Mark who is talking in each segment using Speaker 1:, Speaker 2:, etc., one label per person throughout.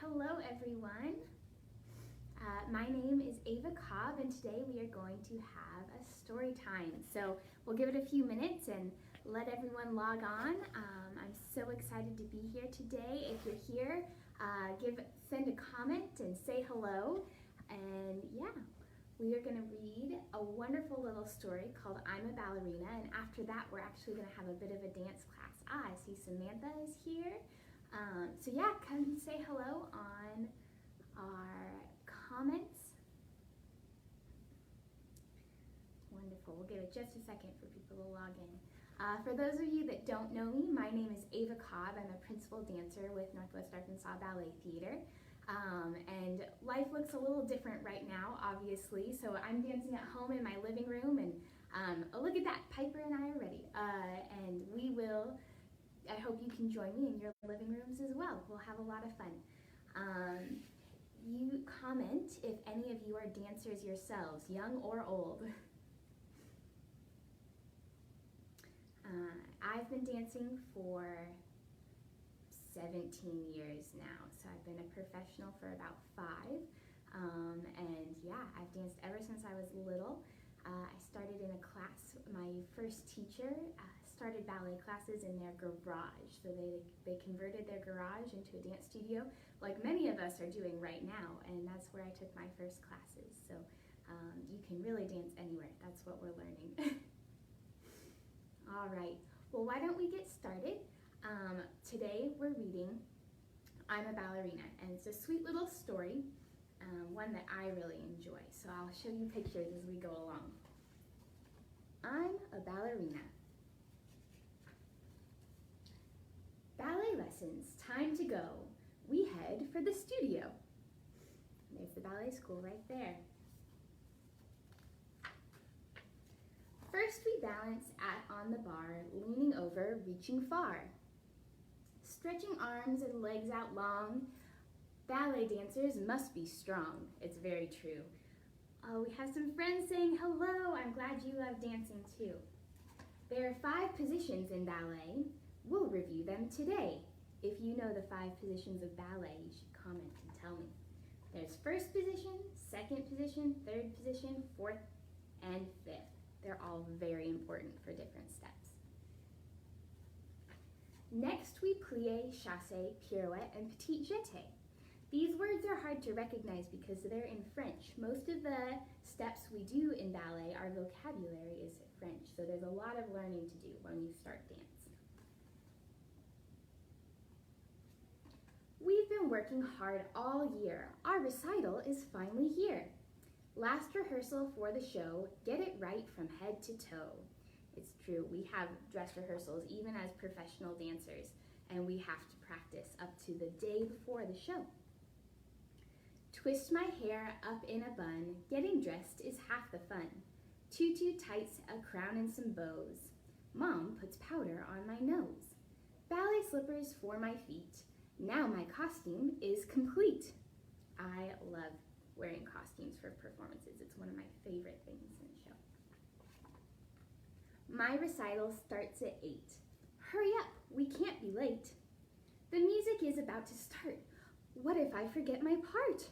Speaker 1: Hello everyone. My name is Ava Cobb and today we are going to have a story time. So we'll give it a few minutes and let everyone log on. I'm so excited to be here today. If you're here, send a comment and say hello. And yeah, we are going to read a wonderful little story called I'm a Ballerina, and after that we're actually going to have a bit of a dance class. I see Samantha is here. So yeah, come say hello on our comments. Wonderful. We'll give it just a second for people to log in. For those of you that don't know me, my name is Ava Cobb. I'm a principal dancer with Northwest Arkansas Ballet Theater. And life looks a little different right now, obviously. So I'm dancing at home in my living room, and oh, look at that, Piper and I are ready. And I hope you can join me in your living rooms as well. We'll have a lot of fun. You comment if any of you are dancers yourselves, young or old. I've been dancing for 17 years now, so I've been a professional for about 5. And yeah, I've danced ever since I was little. I started in a class. My first teacher started ballet classes in their garage. So they converted their garage into a dance studio, like many of us are doing right now, and that's where I took my first classes. So you can really dance anywhere. That's what we're learning. All right, well, why don't we get started? Today we're reading I'm a Ballerina, and it's a sweet little story, one that I really enjoy. So I'll show you pictures as we go along. I'm a ballerina. Ballet lessons, time to go. We head for the studio. There's the ballet school right there. First we balance on the bar, leaning over, reaching far. Stretching arms and legs out long. Ballet dancers must be strong. It's very true. Oh, we have some friends saying hello. I'm glad you love dancing too. There are 5 positions in ballet. We'll review them today. If you know the 5 positions of ballet, you should comment and tell me. There's first position, second position, third position, fourth, and fifth. They're all very important for different steps. Next, we plie, chasse, pirouette, and petit jeté. These words are hard to recognize because they're in French. Most of the steps we do in ballet, our vocabulary is French, so there's a lot of learning to do when you start dance. We've been working hard all year. Our recital is finally here. Last rehearsal for the show, get it right from head to toe. It's true, we have dress rehearsals even as professional dancers, and we have to practice up to the day before the show. Twist my hair up in a bun, getting dressed is half the fun. Tutu tights, a crown and some bows. Mom puts powder on my nose. Ballet slippers for my feet. Now my costume is complete. I love wearing costumes for performances. It's one of my favorite things in the show. My recital starts at 8. Hurry up, we can't be late. The music is about to start. What if I forget my part?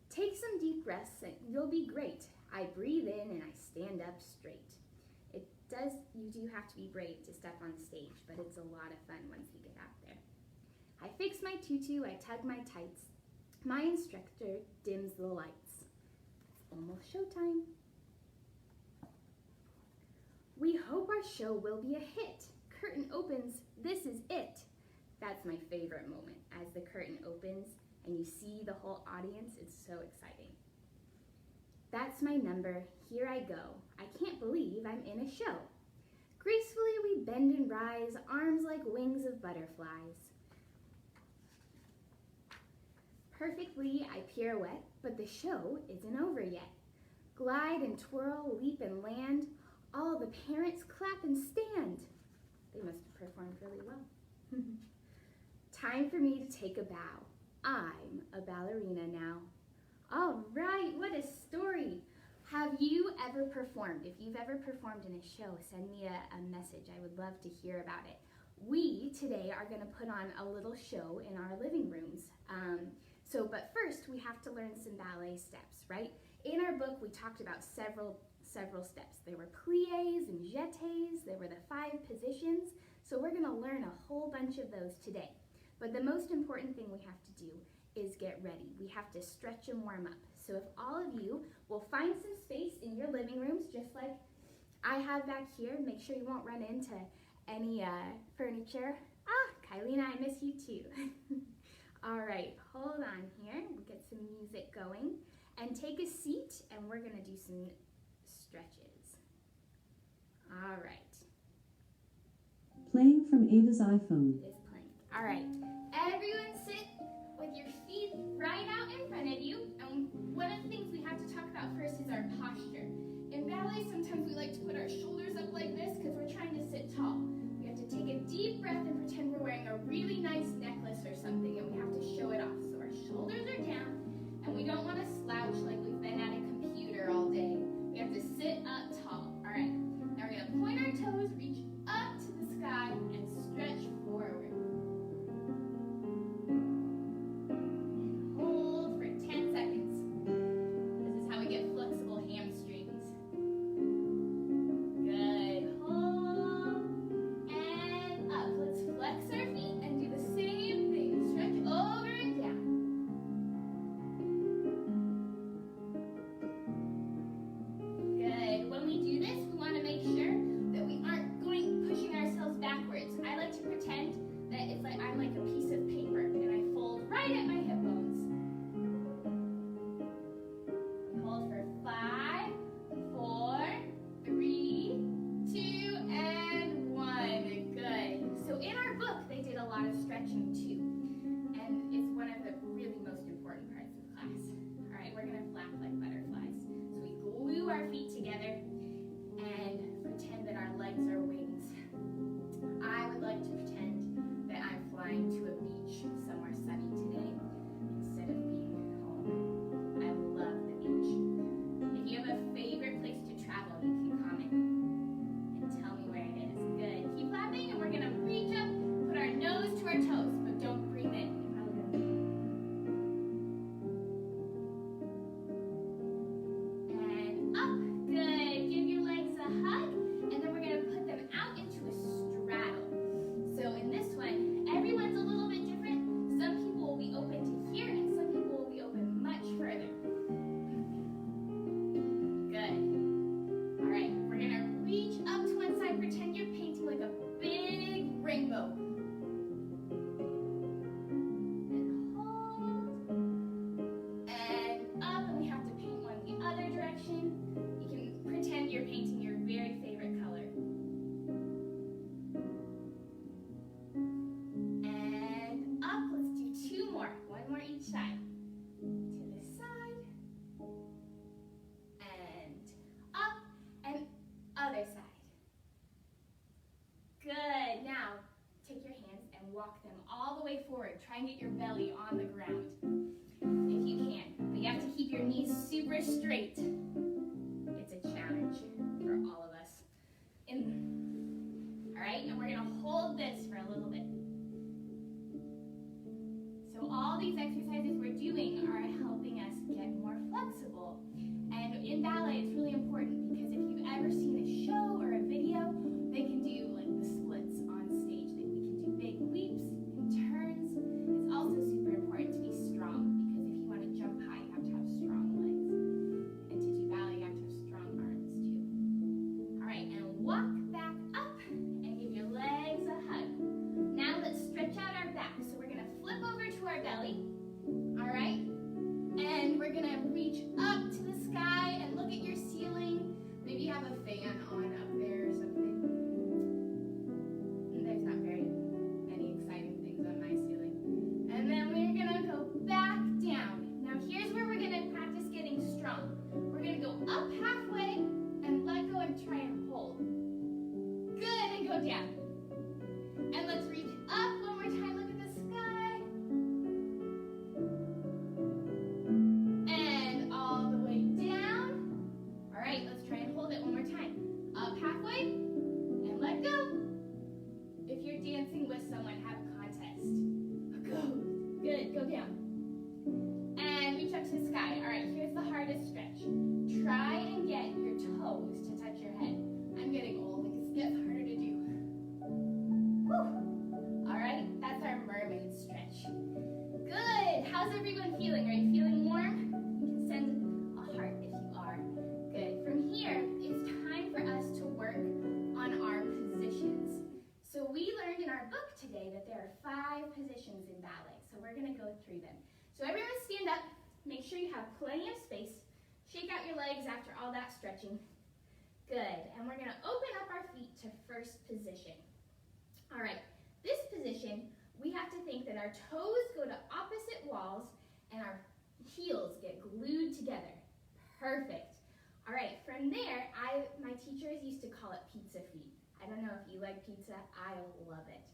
Speaker 1: Take some deep breaths and you'll be great. I breathe in and I stand up straight. You do have to be brave to step on stage, but it's a lot of fun once you get out there. I fix my tutu, I tug my tights. My instructor dims the lights. It's almost showtime. We hope our show will be a hit. Curtain opens, this is it. That's my favorite moment, as the curtain opens and you see the whole audience. It's so exciting. That's my number, here I go. I can't believe I'm in a show. Gracefully we bend and rise, arms like wings of butterflies. Perfectly I pirouette, but the show isn't over yet. Glide and twirl, leap and land, all the parents clap and stand. They must have performed really well. Time for me to take a bow. I'm a ballerina now. All right, what a story. Have you ever performed? If you've ever performed in a show, send me a message. I would love to hear about it. We today are going to put on a little show in our living rooms. But first we have to learn some ballet steps, right? In our book, we talked about several steps. There were pliés and jetés, there were the 5 positions. So we're gonna learn a whole bunch of those today. But the most important thing we have to do is get ready. We have to stretch and warm up. So if all of you will find some space in your living rooms, just like I have back here, make sure you won't run into any furniture. Kylina, I miss you too. All right, hold on here. We'll get some music going. And take a seat, and we're gonna do some stretches. All right.
Speaker 2: Playing from Ava's iPhone.
Speaker 1: It is playing. All right, everyone sit with your feet right out in front of you. And one of the things we have to talk about first is our posture. In ballet, sometimes we like to put our shoulders up like this because we're trying to sit tall. We have to take a deep breath and pretend we're wearing a really nice necklace or something, and we have to show it off. So our shoulders are down, and we don't want to slouch like we've been at a computer all day. We have to sit up tall. All right, now we're gonna point our toes, reach up to the sky, and stretch forward. And hold for 10 seconds. This is how we get flexible hamstrings. Good, hold, and up. Let's flex our feet and do the same thing. Stretch over and down. Good. When we do this, we want to make sure that we aren't pushing ourselves backwards. I like to pretend that it's like I'm like a piece of paper and I fold right at my hip bones. Hold for 5, 4, 3, 2, and 1. Good. So in our book, they did a lot of stretching too. And it's one of the really most important parts of class. All right, we're gonna flap like butterflies. So we glue our feet together and pretend that our legs are wings. I would like to pretend that I'm flying to a beach somewhere sunny today instead of being home. I love the beach. If you have a favorite place to travel, you can comment and tell me where it is. Good. Keep flapping, and we're gonna reach up, put our nose to our toes, but don't breathe in. You're probably gonna and up. Good. Give your legs a hug, and then we're gonna put them out into a straddle. So in this one, everyone's a little bit different. Some people will be open to here, and some people will be open much further. Good. All right, we're gonna reach up to one side, pretend you're painting like a big rainbow. And hold. And up, and we have to paint one the other direction. You can pretend you're painting your very favorite color. And up, let's do 2 more. 1 more each side. To this side. And up, and other side. Good. Now, take your hands and walk them all the way forward. Try and get your belly on the ground if you can. But you have to keep your knees super straight. It's a challenge for all of us. All right, and we're gonna hold this for a little bit. So all these exercises we're doing are helping us get more flexible. And in ballet, it's really important because if you've ever seen a show or a video, they can do like the splits on stage. We can do big leaps and turns. It's also super important to be strong because if you want to jump high, you have to have strong legs. And to do ballet, you have to have strong arms too. All right, and walk back up and give your legs a hug. Now let's stretch out our back. So we're gonna flip over to our belly. All right, and we're gonna reach up to the sky and look at your ceiling. Maybe you have a fan on up there or something. There's not very many exciting things on my ceiling. And then we're gonna go back down. Now here's where we're gonna practice getting strong. We're gonna go up halfway and let go and try and hold. Good, and go down. And let's reach up one more time. Look at the sky. And all the way down. All right, let's try and hold it one more time. Up halfway and let go. If you're dancing with someone, have a contest. Go. Good, go down. everyone feeling? Are you feeling warm? You can send a heart if you are. Good. From here, it's time for us to work on our positions. So we learned in our book today that there are 5 positions in ballet. So we're going to go through them. So everyone stand up. Make sure you have plenty of space. Shake out your legs after all that stretching. Good. And we're going to open up our feet to first position. All right. This position, we have to think that our toes go to opposite walls and our heels get glued together. Perfect. All right. From there, my teachers used to call it pizza feet. I don't know if you like pizza. I love it.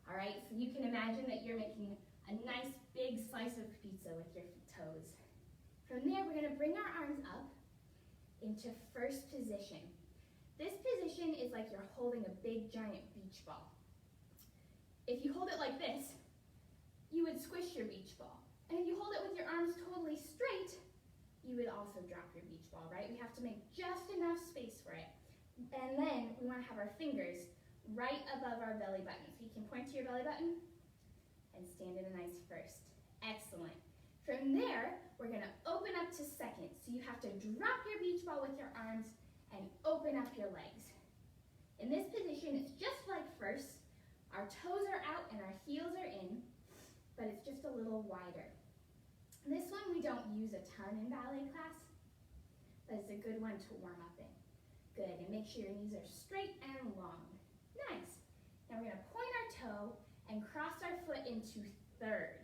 Speaker 1: All right. So you can imagine that you're making a nice big slice of pizza with your toes. From there, we're going to bring our arms up into first position. This position is like you're holding a big giant beach ball. If you hold it like this, you would squish your beach ball. And if you hold it with your arms totally straight, you would also drop your beach ball, right? We have to make just enough space for it. And then we want to have our fingers right above our belly button. So you can point to your belly button and stand in a nice first. Excellent. From there, we're going to open up to second. So you have to drop your beach ball with your arms and open up your legs. In this position, it's just like first. Our toes are out and our heels are in, but it's just a little wider. This one we don't use a ton in ballet class, but it's a good one to warm up in. Good, and make sure your knees are straight and long. Nice. Now we're going to point our toe and cross our foot into third.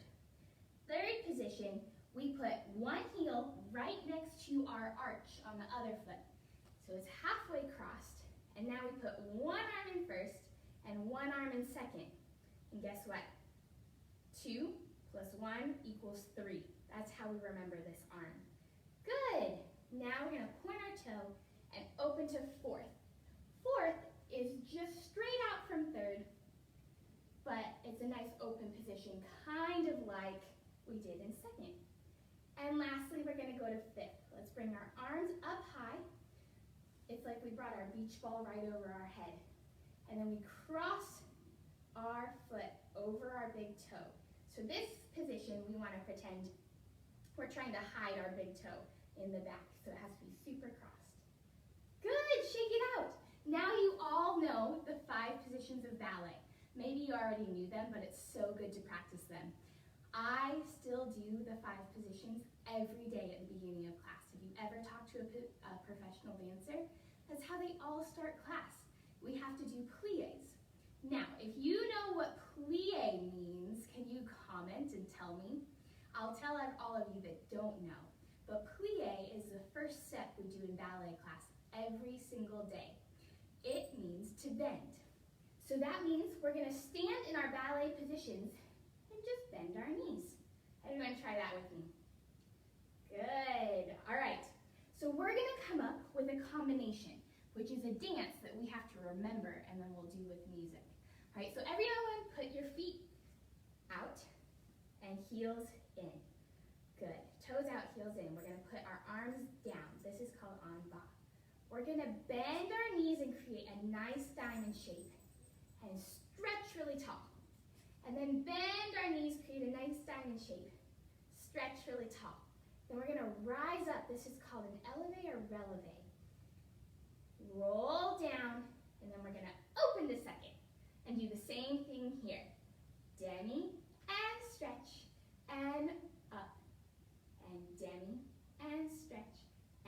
Speaker 1: Third position, we put one heel right next to our arch on the other foot. So it's halfway crossed, and now we put one arm in first and one arm in second. And guess what? 2 plus 1 equals 3. That's how we remember this arm. Good. Now we're going to point our toe and open to fourth. Fourth is just straight out from third, but it's a nice open position, kind of like we did in second. And lastly, we're going to go to fifth. Let's bring our arms up high. It's like we brought our beach ball right over our head. And then we cross our foot over our big toe. So this position, we want to pretend we're trying to hide our big toe in the back. So it has to be super crossed. Good, shake it out. Now you all know the 5 positions of ballet. Maybe you already knew them, but it's so good to practice them. I still do the 5 positions every day at the beginning of class. If you ever talk to a professional dancer, that's how they all start class. We have to do pliés. Now, if you know what plié means, can you comment and tell me? I'll tell all of you that don't know. But plié is the first step we do in ballet class every single day. It means to bend. So that means we're going to stand in our ballet positions and just bend our knees. Everyone try that with me. Good. All right. So we're going to come up with a combination, which is a dance that we have to remember, and then we'll do with music. All right, so everyone put your feet out and heels in. Good. Toes out, heels in. We're going to put our arms down. This is called en bas. We're going to bend our knees and create a nice diamond shape and stretch really tall. And then bend our knees, create a nice diamond shape, stretch really tall. Then we're going to rise up. This is called an elevate or releve. Roll down, and then we're going to open to second and do the same thing here. Demi and stretch and up, and demi and stretch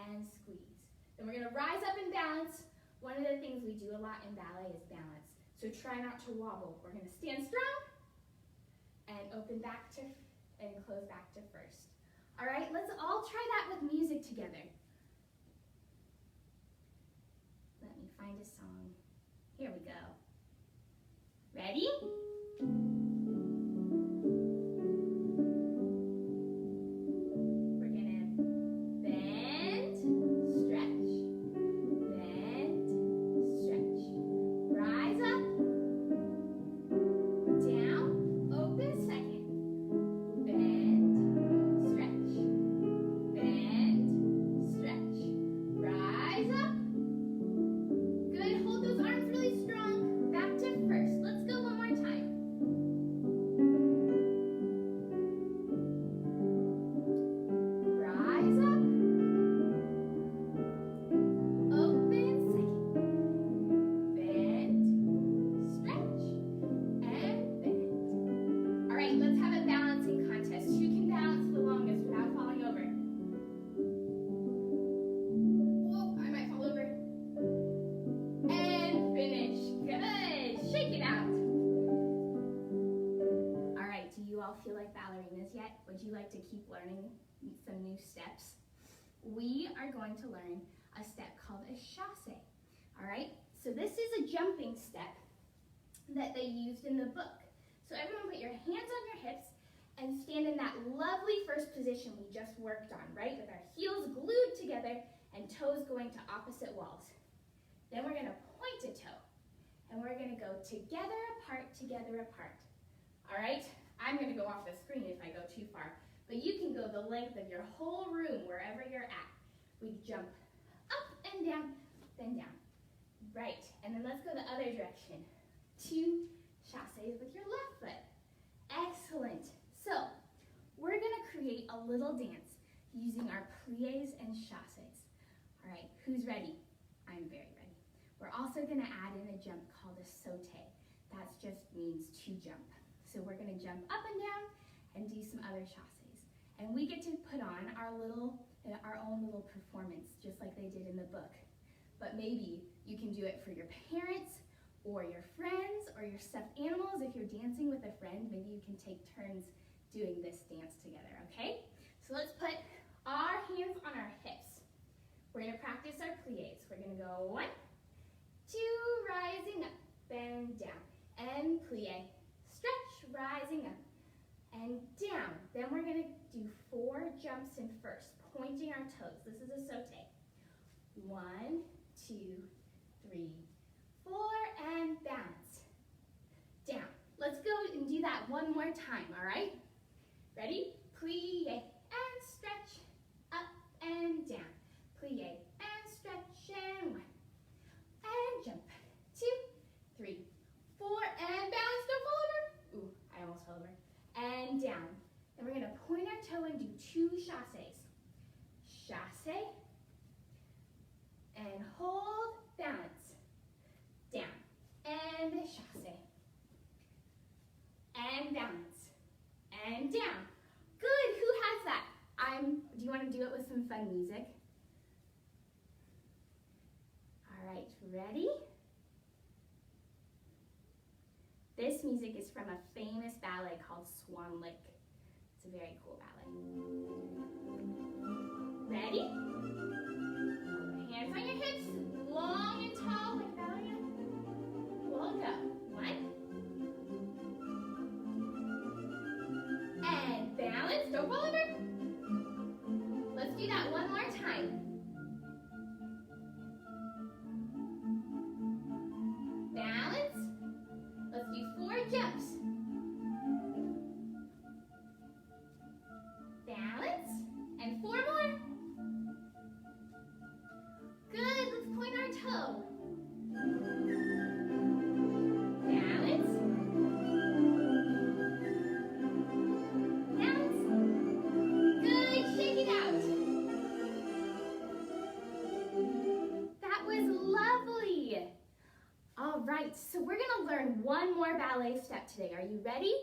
Speaker 1: and squeeze. Then we're going to rise up and balance. One of the things we do a lot in ballet is balance. So try not to wobble. We're going to stand strong and open back to and close back to first. All right, let's all try that with music together. Let me find a song. Here we go. Ready? We're gonna bend, stretch, bend, stretch. Rise up, down, open second, bend, stretch, bend, stretch. Rise up. Good, hold those arms really strong. Back to first. Let's go one more time. yet? Would you like to keep learning some new steps? We are going to learn a step called a chasse. All right, so this is a jumping step that they used in the book. So everyone put your hands on your hips and stand in that lovely first position we just worked on, right? With our heels glued together and toes going to opposite walls. Then we're gonna point a toe and we're gonna go together, apart, all right? I'm gonna go off the screen if I go too far, but you can go the length of your whole room wherever you're at. We jump up and down, then down. Right, and then let's go the other direction. 2 chasses with your left foot. Excellent. So, we're gonna create a little dance using our pliés and chasses. All right, who's ready? I'm very ready. We're also gonna add in a jump called a sauté. That just means to jump. So we're gonna jump up and down and do some other chasses. And we get to put on our own little performance, just like they did in the book. But maybe you can do it for your parents, or your friends, or your stuffed animals. If you're dancing with a friend, maybe you can take turns doing this dance together, okay? So let's put our hands on our hips. We're gonna practice our pliés. We're gonna go 1, 2, rising up, bend down, and plie. Stretch, rising up, and down. Then we're gonna do 4 jumps in first, pointing our toes. This is a sauté. 1, 2, 3, 4, and balance. Down. Let's go and do that one more time, all right? Ready? Plie and stretch, up and down. Plie and stretch, and 1. And jump. 2, 3, 4, and balance. Don't fall over. Ooh, I almost fell over. And down. Then we're gonna point our toe and do 2 chasses. Chasse, and hold, balance, down, and chasse, and balance, and down. Good, who has that? Do you want to do it with some fun music? All right, ready? This music is from a famous ballet called Swan Lake. It's a very cool ballet. Ready? Hands on your hips, long and tall like a ballerina. We'll go. 1. And balance, don't fall over. Let's do that one more time. Balance. Let's do 4 jumps. Balance, and 4 more. Good, let's point our toe. Balance. Balance. Good, shake it out. That was lovely. All right, so we're gonna learn one more ballet step today. Are you ready?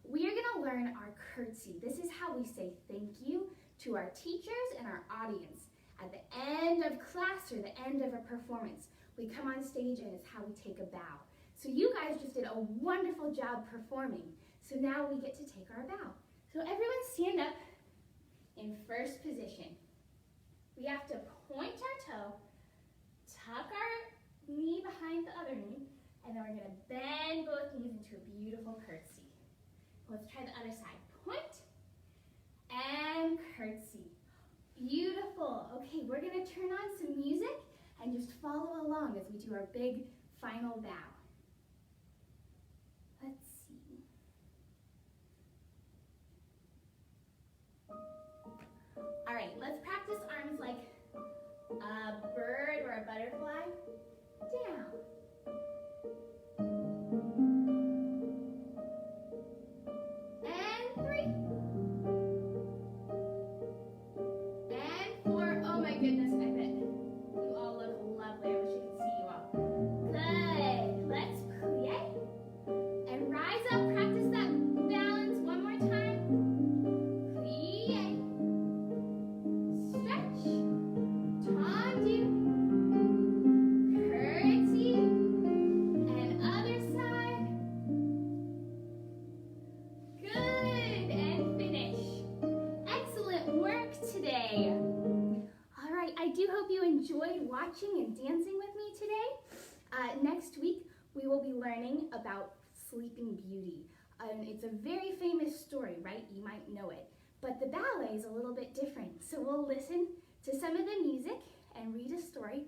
Speaker 1: We are gonna learn our curtsy. This is how we say thank you to our teachers and our audience. At the end of class or the end of a performance, we come on stage and it's how we take a bow. So you guys just did a wonderful job performing. So now we get to take our bow. So everyone stand up in first position. We have to point our toe, tuck our knee behind the other knee, and then we're gonna bend both knees into a beautiful curtsy. Let's try the other side. Point and curtsy. Beautiful. Okay, we're gonna turn on some music and just follow along as we do our big final bow. Let's see. All right, let's practice arms like a bird or a butterfly. Down. And 3. And 4. Oh my goodness, I bet you all look lovely. I wish I could see you all. Good. hope you enjoyed watching and dancing with me today. Next week, we will be learning about Sleeping Beauty. It's a very famous story, right? You might know it. But the ballet is a little bit different. So we'll listen to some of the music and read a story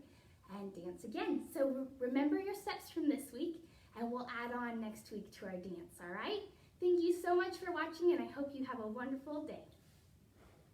Speaker 1: and dance again. So remember your steps from this week, and we'll add on next week to our dance, all right? Thank you so much for watching, and I hope you have a wonderful day.